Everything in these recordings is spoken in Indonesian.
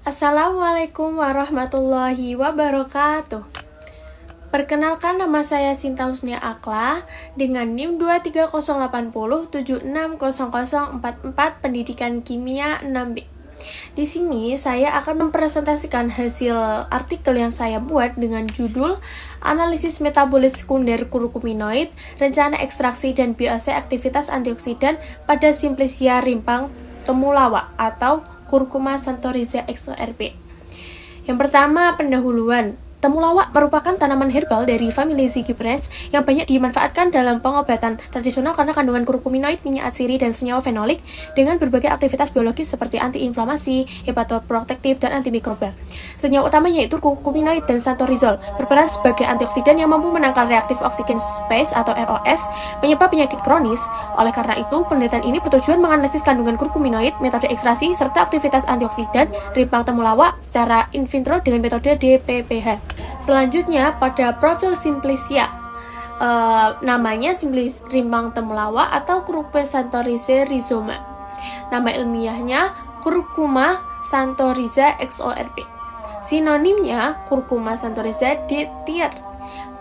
Assalamualaikum warahmatullahi wabarakatuh. Perkenalkan, nama saya Sinta Husnia Akla dengan NIM 23080760044 Pendidikan Kimia 6B. Di sini saya akan mempresentasikan hasil artikel yang saya buat dengan judul Analisis Metabolis Sekunder Kurkuminoid, Rencana Ekstraksi dan Bioasai Aktivitas Antioksidan pada Simplicia rimpang temulawak atau Curcuma xanthorrhiza XORP. Yang pertama, pendahuluan. Temulawak merupakan tanaman herbal dari famili Zygibranch yang banyak dimanfaatkan dalam pengobatan tradisional karena kandungan kurkuminoid, minyak atsiri, dan senyawa fenolik dengan berbagai aktivitas biologis seperti antiinflamasi, hepatoprotektif, dan antimikroba. Senyawa utamanya yaitu kurkuminoid dan xanthorrizol berperan sebagai antioksidan yang mampu menangkal reaktif oksigen species atau ROS, penyebab penyakit kronis. Oleh karena itu, penelitian ini bertujuan menganalisis kandungan kurkuminoid, metode ekstraksi, serta aktivitas antioksidan rimpang temulawak secara in vitro dengan metode DPPH. Selanjutnya, pada profil Simplicia, namanya rimpang temulawak atau Curcuma xanthorrhiza rhizoma. Nama ilmiahnya Curcuma xanthorrhiza XORP. Sinonimnya Curcuma xanthorrhiza ditier.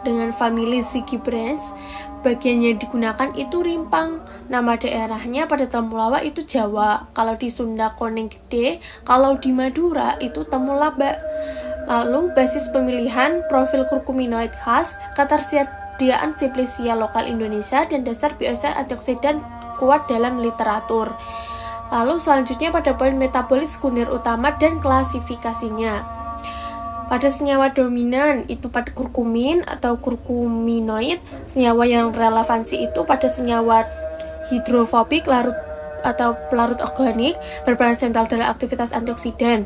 Dengan famili Zygibranch, bagian yang digunakan itu rimpang. Nama daerahnya pada temulawak itu Jawa, kalau di Sunda Koneng Gede, kalau di Madura itu temulaba. Lalu, basis pemilihan profil kurkuminoid khas, ketersediaan Simplicia lokal Indonesia, dan dasar bioasai antioksidan kuat dalam literatur. Lalu selanjutnya pada poin metabolis sekunder utama dan klasifikasinya. Pada senyawa dominan itu pada kurkumin atau kurkuminoid, senyawa yang relevansi itu pada senyawa hidrofobik larut atau pelarut organik berperan sentral dalam aktivitas antioksidan.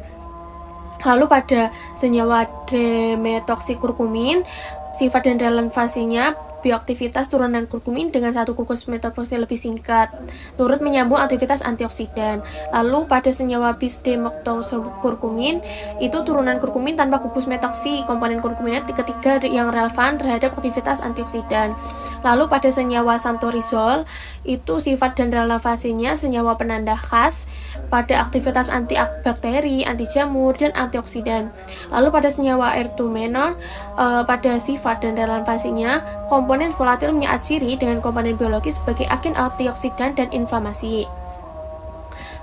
Lalu pada senyawa dimetoksikurkumin, sifat dan relevansinya bioaktivitas turunan kurkumin dengan satu gugus metabolisnya lebih singkat, turut menyambung aktivitas antioksidan. Lalu pada senyawa bis-demotokurkumin, itu turunan kurkumin tanpa gugus metoksi, komponen kurkuminat ketiga yang relevan terhadap aktivitas antioksidan. Lalu pada senyawa xanthorrizol, itu sifat dan relevansinya senyawa penanda khas pada aktivitas antibakteri, anti jamur, dan antioksidan. Lalu pada senyawa ertumenol, pada sifat dan relevansinya komponen volatil minyak atsiri dengan komponen biologis sebagai agen antioksidan dan inflamasi.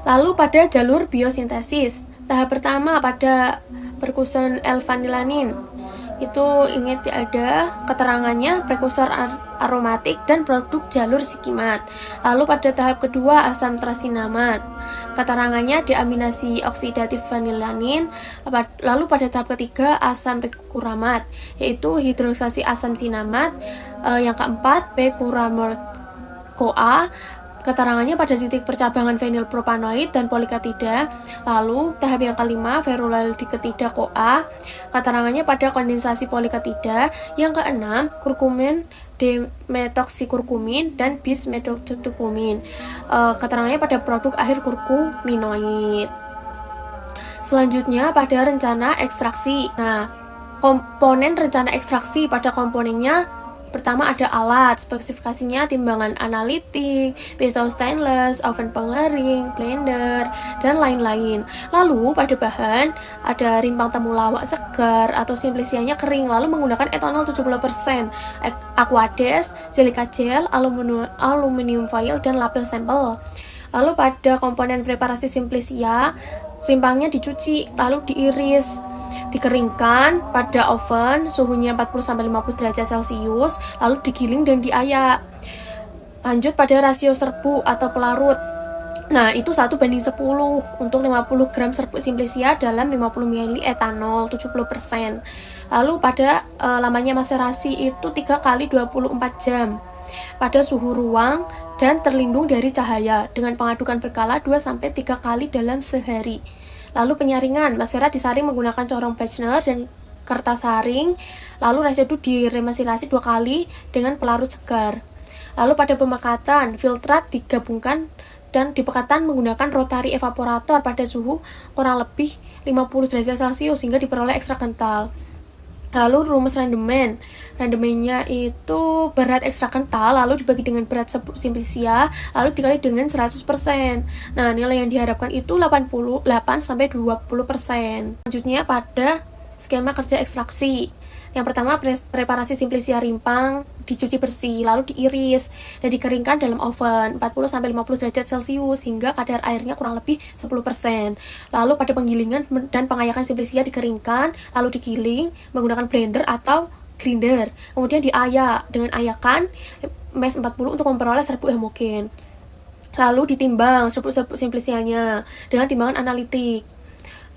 Lalu pada jalur biosintesis, tahap pertama pada perkuson L-vanilanin. Itu ingat ada keterangannya prekursor aromatik dan produk jalur sikimat. Lalu pada tahap kedua asam trasinamat, keterangannya deaminasi oksidatif vanilanin. Lalu pada tahap ketiga asam pekuramat, yaitu hidrolizasi asam sinamat. Yang keempat pekuramol-CoA, keterangannya pada titik percabangan fenilpropanoid dan polikatida. Lalu tahap yang kelima ferulaldiketida-CoA, keterangannya pada kondensasi polikatida. Yang keenam kurkumin dimetoksikurkumin dan bis-metoksukurkumin, keterangannya pada produk akhir kurkuminoid. Selanjutnya pada rencana ekstraksi. Nah, komponen rencana ekstraksi pada komponennya pertama ada alat, spesifikasinya timbangan analitik, pisau stainless, oven pengering, blender, dan lain-lain. Lalu pada bahan ada rimpang temulawak segar atau simplicianya kering, lalu menggunakan etanol 70%, aquades, silika gel, aluminium foil, dan label sampel. Lalu pada komponen preparasi simplicia, rimpangnya dicuci, lalu diiris, dikeringkan pada oven suhunya 40-50 derajat Celcius, lalu digiling dan diayak. Lanjut pada rasio serbuk atau pelarut. Nah, itu 1:10 untuk 50 gram serbuk simplicia dalam 50 ml etanol 70%. Lalu pada lamanya maserasi itu 3 kali 24 jam pada suhu ruang dan terlindung dari cahaya dengan pengadukan berkala 2-3 kali dalam sehari. Lalu penyaringan, maserat disaring menggunakan corong Bechner dan kertas saring, lalu residu diremesilasi 2 kali dengan pelarut segar. Lalu pada pemekatan, filtrat digabungkan dan dipekatan menggunakan rotary evaporator pada suhu kurang lebih 50 derajat Celcius sehingga diperoleh ekstrak kental. Lalu rumus rendemen. Rendemennya itu berat ekstra kental lalu dibagi dengan berat simplicia lalu dikali dengan 100%. Nah, nilai yang diharapkan itu 88 sampai 20%. Selanjutnya pada skema kerja ekstraksi. Yang pertama, preparasi simplicia rimpang dicuci bersih, lalu diiris dan dikeringkan dalam oven 40-50 derajat Celcius hingga kadar airnya kurang lebih 10%. Lalu pada penggilingan dan pengayakan simplicia dikeringkan, lalu digiling menggunakan blender atau grinder. Kemudian diayak dengan ayakan mes 40 untuk memperoleh serbuk homogen. Lalu ditimbang serbuk-serbuk simplicianya dengan timbangan analitik.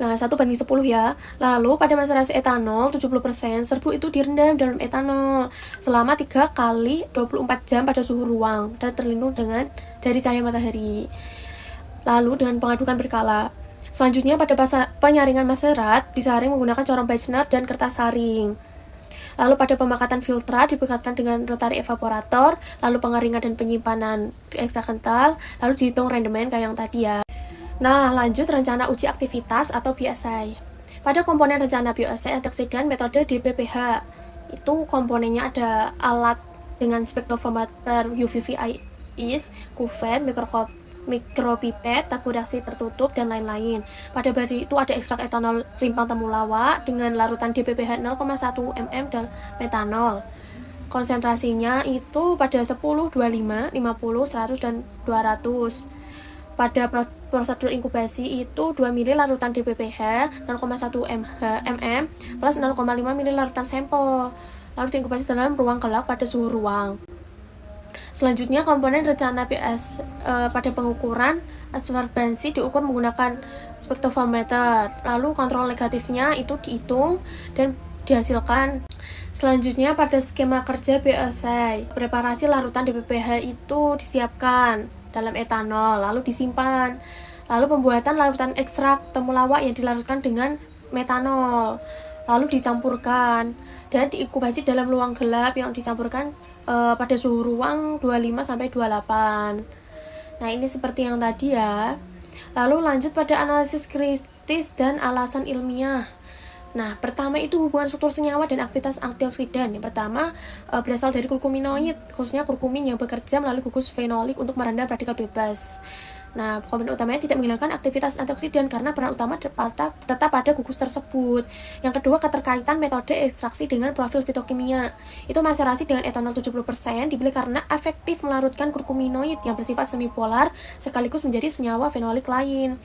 Nah, 1:10 ya. Lalu pada masa reaksi etanol 70%, serbuk itu direndam dalam etanol selama 3 kali 24 jam pada suhu ruang dan terlindung dari cahaya matahari. Lalu dengan pengadukan berkala. Selanjutnya pada penyaringan maserat disaring menggunakan corong Bechner dan kertas saring. Lalu pada pemakatan filtrat dipekatkan dengan rotary evaporator, lalu pengeringan dan penyimpanan ekstra kental, lalu dihitung rendemen kayak yang tadi ya. Nah, lanjut rencana uji aktivitas atau BSI. Pada komponen rencana BSI antioksidan metode DPPH, itu komponennya ada alat dengan spektrometer UV IS, kuven, mikropipet, tabur reaksi tertutup, dan lain-lain. Pada body itu ada ekstrak etanol rimpang temulawak dengan larutan DPPH 0,1 ml dan metanol. Konsentrasinya itu pada 10, 25, 50, 100, dan 200. Pada prosedur inkubasi itu 2 ml larutan DPPH 0,1 ml plus 0,5 ml larutan sampel. Lalu diinkubasi dalam ruang gelap pada suhu ruang. Selanjutnya komponen rencana PS pada pengukuran absorbensi diukur menggunakan spektrometer. Lalu kontrol negatifnya itu dihitung dan dihasilkan. Selanjutnya pada skema kerja BSI, preparasi larutan DPPH itu disiapkan dalam etanol, lalu disimpan. Lalu pembuatan larutan ekstrak temulawak yang dilarutkan dengan metanol, lalu dicampurkan dan diinkubasi dalam ruang gelap yang dicampurkan pada suhu ruang 25-28. Nah, ini seperti yang tadi ya. Lalu lanjut pada analisis kritis dan alasan ilmiah. Nah, pertama itu hubungan struktur senyawa dan aktivitas antioksidan. Yang pertama berasal dari kurkuminoid, khususnya kurkumin yang bekerja melalui gugus fenolik untuk meredam radikal bebas. Nah, komponen utamanya tidak menghilangkan aktivitas antioksidan karena peran utama tetap pada gugus tersebut. Yang kedua, keterkaitan metode ekstraksi dengan profil fitokimia. Itu maserasi dengan etanol 70% dipilih karena efektif melarutkan kurkuminoid yang bersifat semipolar sekaligus menjadi senyawa fenolik lain.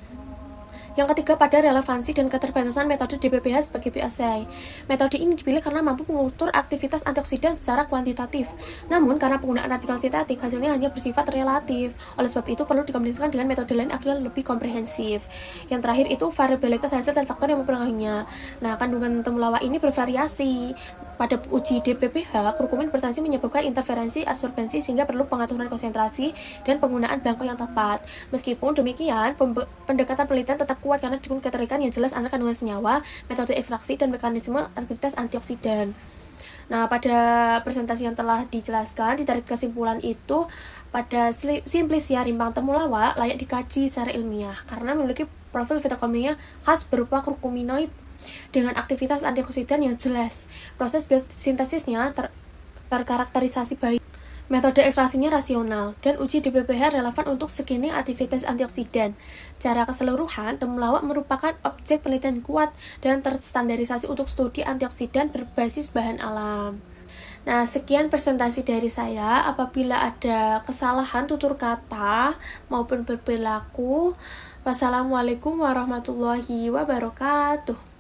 Yang ketiga, pada relevansi dan keterbatasan metode DPPH sebagai BSI. Metode ini dipilih karena mampu mengukur aktivitas antioksidan secara kuantitatif. Namun, karena penggunaan radikal sintetik, hasilnya hanya bersifat relatif. Oleh sebab itu, perlu dikombinasikan dengan metode lain agar lebih komprehensif. Yang terakhir itu variabilitas hasil dan faktor yang mempengaruhinya. Nah, kandungan temulawak ini bervariasi. Pada uji DPPH, kurkumin berpotensi menyebabkan interferensi absorbensi sehingga perlu pengaturan konsentrasi dan penggunaan blanko yang tepat. Meskipun demikian, pendekatan penelitian tetap kuat karena didukung keterkaitan yang jelas antara kandungan senyawa, metode ekstraksi, dan mekanisme aktivitas antioksidan. Nah, pada presentasi yang telah dijelaskan, ditarik kesimpulan itu pada simplicia rimpang temulawak layak dikaji secara ilmiah karena memiliki profil fitokimia khas berupa kurkuminoid dengan aktivitas antioksidan yang jelas. Proses biosintesisnya terkarakterisasi baik. Metode ekstraksinya rasional, dan uji DPPH relevan untuk screening aktivitas antioksidan. Secara keseluruhan, temulawak merupakan objek penelitian kuat dan terstandarisasi untuk studi antioksidan berbasis bahan alam. Nah, sekian presentasi dari saya. Apabila ada kesalahan tutur kata maupun berperilaku, wassalamualaikum warahmatullahi wabarakatuh.